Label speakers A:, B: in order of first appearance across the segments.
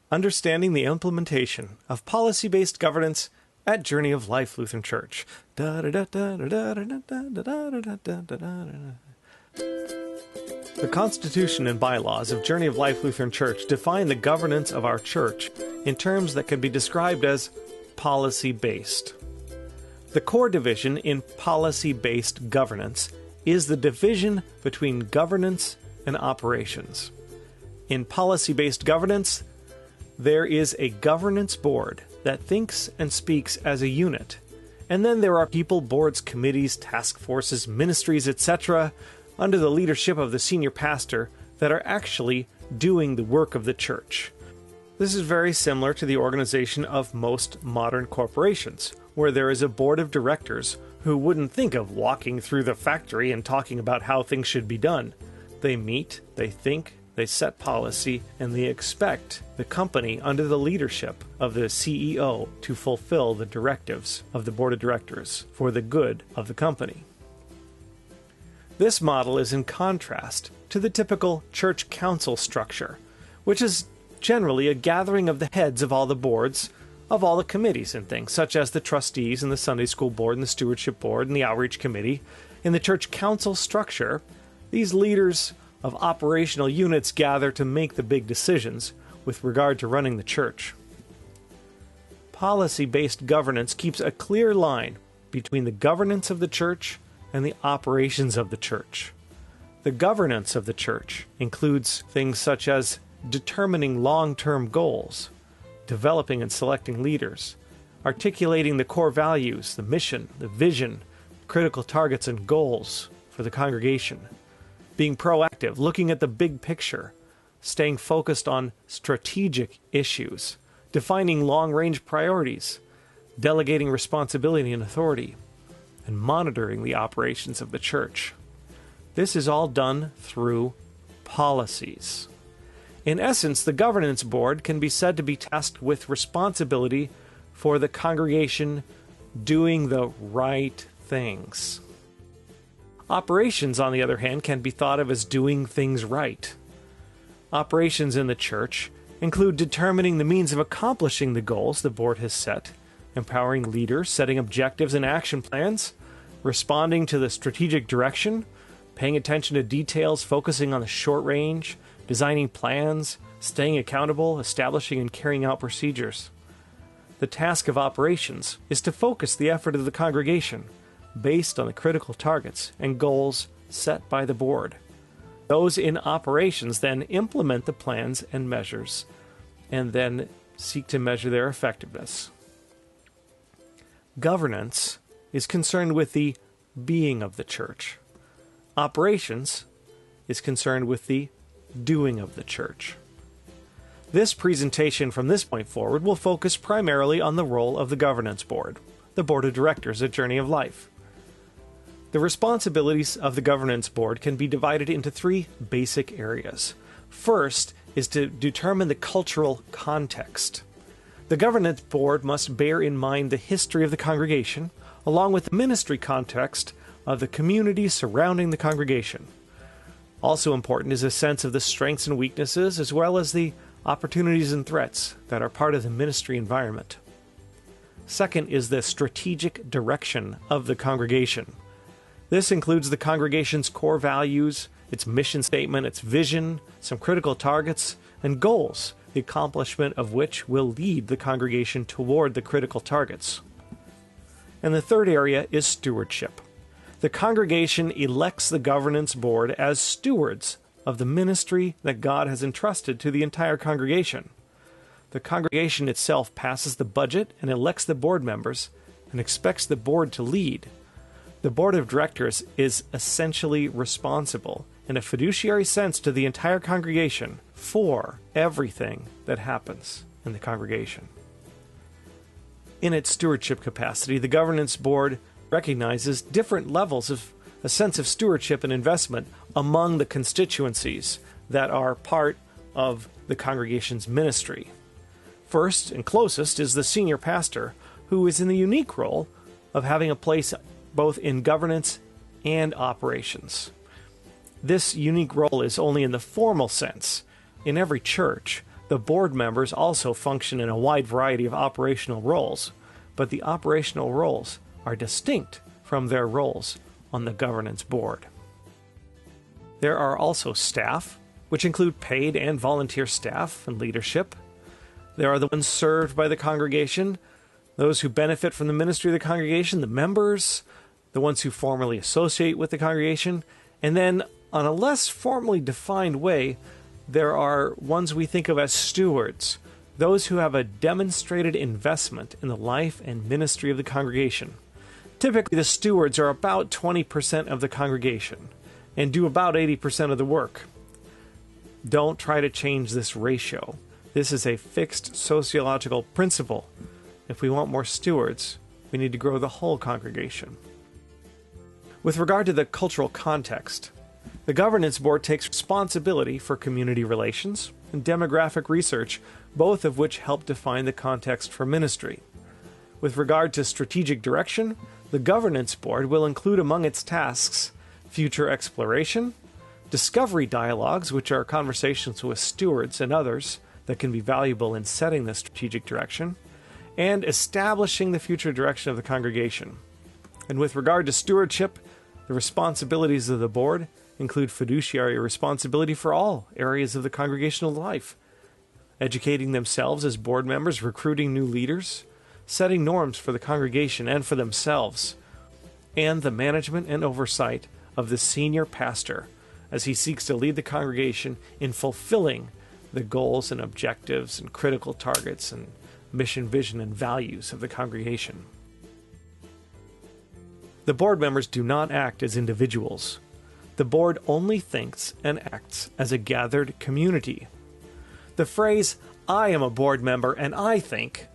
A: Understanding the implementation of policy-based governance at Journey of Life Lutheran Church. The Constitution and bylaws of Journey of Life Lutheran Church define the governance of our church in terms that can be described as policy-based. The core division in policy-based governance is the division between governance and operations. In policy-based governance, there is a governance board that thinks and speaks as a unit, and then there are people, boards, committees, task forces, ministries, etc., under the leadership of the senior pastor that are actually doing the work of the church. This is very similar to the organization of most modern corporations, where there is a board of directors who wouldn't think of walking through the factory and talking about how things should be done. They meet, they think, they set policy, and they expect the company under the leadership of the CEO to fulfill the directives of the board of directors for the good of the company. This model is in contrast to the typical church council structure, which is generally a gathering of the heads of all the boards, of all the committees and things, such as the trustees and the Sunday school board and the stewardship board and the outreach committee. In the church council structure, these leaders of operational units gather to make the big decisions with regard to running the church. Policy-based governance keeps a clear line between the governance of the church and the operations of the church. The governance of the church includes things such as determining long-term goals, developing and selecting leaders, articulating the core values, the mission, the vision, critical targets and goals for the congregation, being proactive, looking at the big picture, staying focused on strategic issues, defining long-range priorities, delegating responsibility and authority, and monitoring the operations of the church. This is all done through policies. In essence, the governance board can be said to be tasked with responsibility for the congregation doing the right things. Operations, on the other hand, can be thought of as doing things right. Operations in the church include determining the means of accomplishing the goals the board has set, empowering leaders, setting objectives and action plans, responding to the strategic direction, paying attention to details, focusing on the short range, designing plans, staying accountable, establishing and carrying out procedures. The task of operations is to focus the effort of the congregation based on the critical targets and goals set by the board. Those in operations then implement the plans and measures, and then seek to measure their effectiveness. Governance is concerned with the being of the church. Operations is concerned with the doing of the church. This presentation from this point forward will focus primarily on the role of the governance board, the board of directors at Journey of Life. The responsibilities of the governance board can be divided into three basic areas. First is to determine the cultural context. The governance board must bear in mind the history of the congregation, along with the ministry context of the community surrounding the congregation. Also important is a sense of the strengths and weaknesses, as well as the opportunities and threats that are part of the ministry environment. Second is the strategic direction of the congregation. This includes the congregation's core values, its mission statement, its vision, some critical targets, and goals, the accomplishment of which will lead the congregation toward the critical targets. And the third area is stewardship. The congregation elects the governance board as stewards of the ministry that God has entrusted to the entire congregation. The congregation itself passes the budget and elects the board members and expects the board to lead. The board of directors is essentially responsible, in a fiduciary sense, to the entire congregation for everything that happens in the congregation. In its stewardship capacity, the governance board recognizes different levels of a sense of stewardship and investment among the constituencies that are part of the congregation's ministry. First and closest is the senior pastor, who is in the unique role of having a place both in governance and operations. This unique role is only in the formal sense. In every church, the board members also function in a wide variety of operational roles, but the operational roles are distinct from their roles on the governance board. There are also staff, which include paid and volunteer staff and leadership. There are the ones served by the congregation, those who benefit from the ministry of the congregation, the members, the ones who formally associate with the congregation, and then, on a less formally defined way, there are ones we think of as stewards, those who have a demonstrated investment in the life and ministry of the congregation. Typically, the stewards are about 20% of the congregation and do about 80% of the work. Don't try to change this ratio. This is a fixed sociological principle. If we want more stewards, we need to grow the whole congregation. With regard to the cultural context, the governance board takes responsibility for community relations and demographic research, both of which help define the context for ministry. With regard to strategic direction, the governance board will include among its tasks future exploration, discovery dialogues, which are conversations with stewards and others that can be valuable in setting the strategic direction, and establishing the future direction of the congregation. And with regard to stewardship, the responsibilities of the board include fiduciary responsibility for all areas of the congregational life, educating themselves as board members, recruiting new leaders, setting norms for the congregation and for themselves, and the management and oversight of the senior pastor as he seeks to lead the congregation in fulfilling the goals and objectives and critical targets and mission, vision, and values of the congregation. The board members do not act as individuals. The board only thinks and acts as a gathered community. The phrase, "I am a board member and I think,"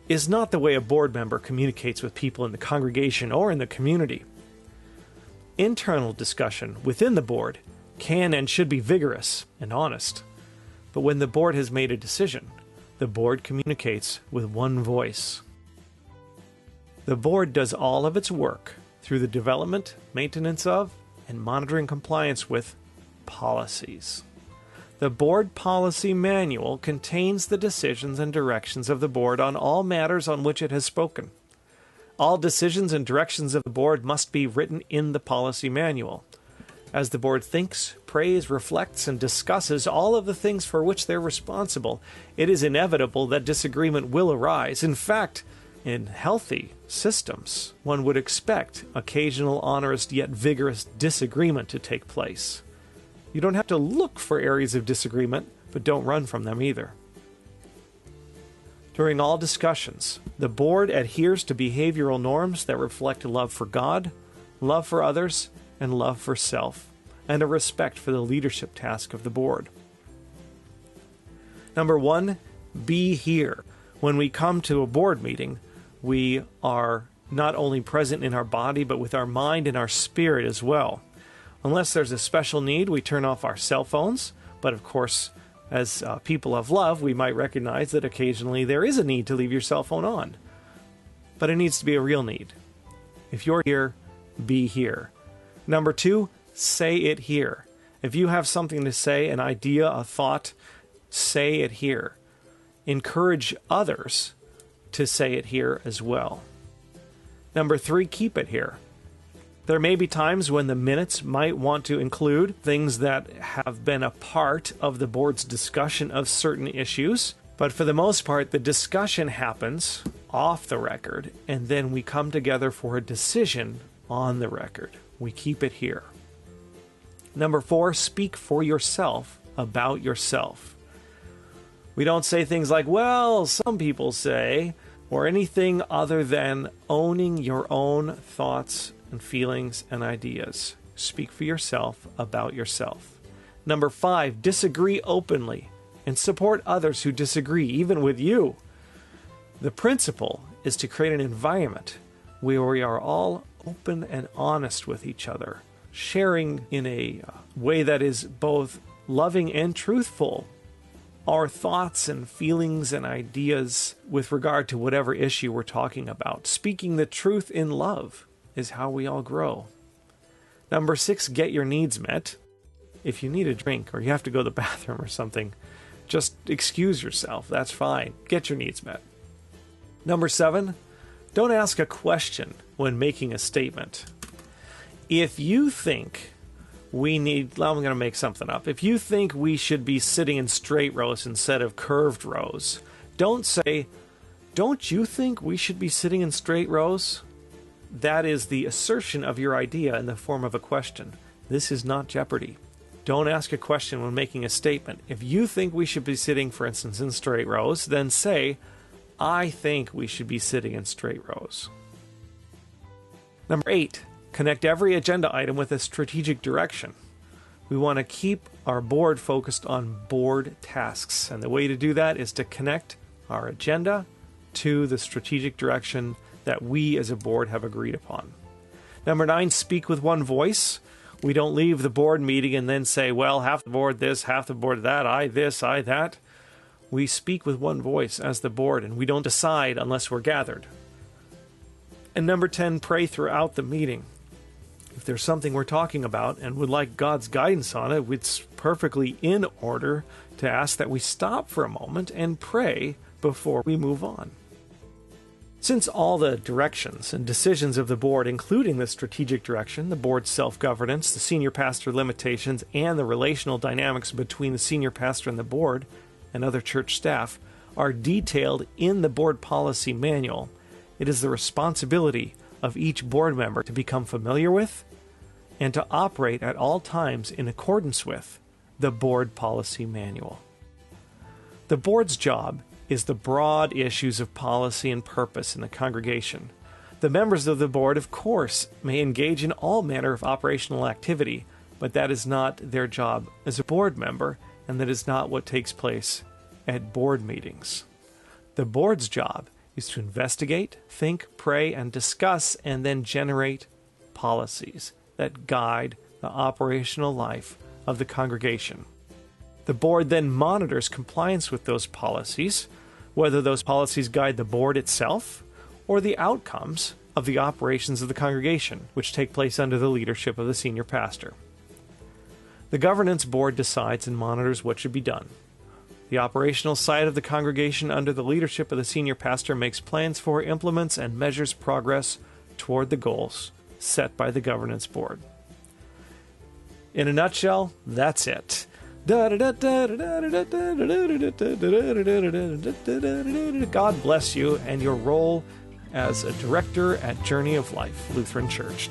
A: is not the way a board member communicates with people in the congregation or in the community. Internal discussion within the board can and should be vigorous and honest. But when the board has made a decision, the board communicates with one voice. The board does all of its work through the development, maintenance of, and monitoring compliance with policies. The Board Policy Manual contains the decisions and directions of the board on all matters on which it has spoken. All decisions and directions of the board must be written in the policy manual. As the board thinks, prays, reflects, and discusses all of the things for which they're responsible, it is inevitable that disagreement will arise. In fact, in healthy systems, one would expect occasional honest yet vigorous disagreement to take place. You don't have to look for areas of disagreement, but don't run from them either. During all discussions, the board adheres to behavioral norms that reflect love for God, love for others, and love for self, and a respect for the leadership task of the board. Number 1, be here. When we come to a board meeting, we are not only present in our body, but with our mind and our spirit as well. Unless there's a special need, we turn off our cell phones, but of course, as people of love, we might recognize that occasionally there is a need to leave your cell phone on. But it needs to be a real need. If you're here, be here. Number 2, say it here. If you have something to say, an idea, a thought, say it here. Encourage others to say it here as well. Number 3, keep it here. There may be times when the minutes might want to include things that have been a part of the board's discussion of certain issues, but for the most part, the discussion happens off the record, and then we come together for a decision on the record. We keep it here. Number 4, speak for yourself about yourself. We don't say things like, well, some people say, or anything other than owning your own thoughts and feelings and ideas. Speak for yourself about yourself. Number 5, disagree openly and support others who disagree, even with you. The principle is to create an environment where we are all open and honest with each other, sharing in a way that is both loving and truthful our thoughts and feelings and ideas with regard to whatever issue we're talking about. Speaking the truth in love is how we all grow. Number 6, get your needs met. if you need a drink or you have to go to the bathroom or something, just excuse yourself. That's fine. Get your needs met. Number 7, don't ask a question when making a statement. If you think we need, well, I'm going to make something up. If you think we should be sitting in straight rows instead of curved rows, don't say, don't you think we should be sitting in straight rows? That is the assertion of your idea in the form of a question. This is not Jeopardy. Don't ask a question when making a statement. If you think we should be sitting, for instance, in straight rows, then say, I think we should be sitting in straight rows. Number 8, connect every agenda item with a strategic direction. We want to keep our board focused on board tasks, and the way to do that is to connect our agenda to the strategic direction that we as a board have agreed upon. Number 9, speak with one voice. We don't leave the board meeting and then say, well, half the board this, half the board that, I this, I that. We speak with one voice as the board, and we don't decide unless we're gathered. And number 10, pray throughout the meeting. If there's something we're talking about and would like God's guidance on it, it's perfectly in order to ask that we stop for a moment and pray before we move on. Since all the directions and decisions of the board, including the strategic direction, the board's self-governance, the senior pastor limitations, and the relational dynamics between the senior pastor and the board and other church staff, are detailed in the board policy manual, it is the responsibility of each board member to become familiar with and to operate at all times in accordance with the board policy manual. The board's job is the broad issues of policy and purpose in the congregation. The members of the board, of course, may engage in all manner of operational activity, but that is not their job as a board member, and that is not what takes place at board meetings. The board's job is to investigate, think, pray, and discuss, and then generate policies that guide the operational life of the congregation. The board then monitors compliance with those policies, whether those policies guide the board itself or the outcomes of the operations of the congregation, which take place under the leadership of the senior pastor. The governance board decides and monitors what should be done. The operational side of the congregation under the leadership of the senior pastor makes plans for, implements, and measures progress toward the goals set by the governance board. In a nutshell, that's it. God bless you and your role as a director at Journey of Life Lutheran Church.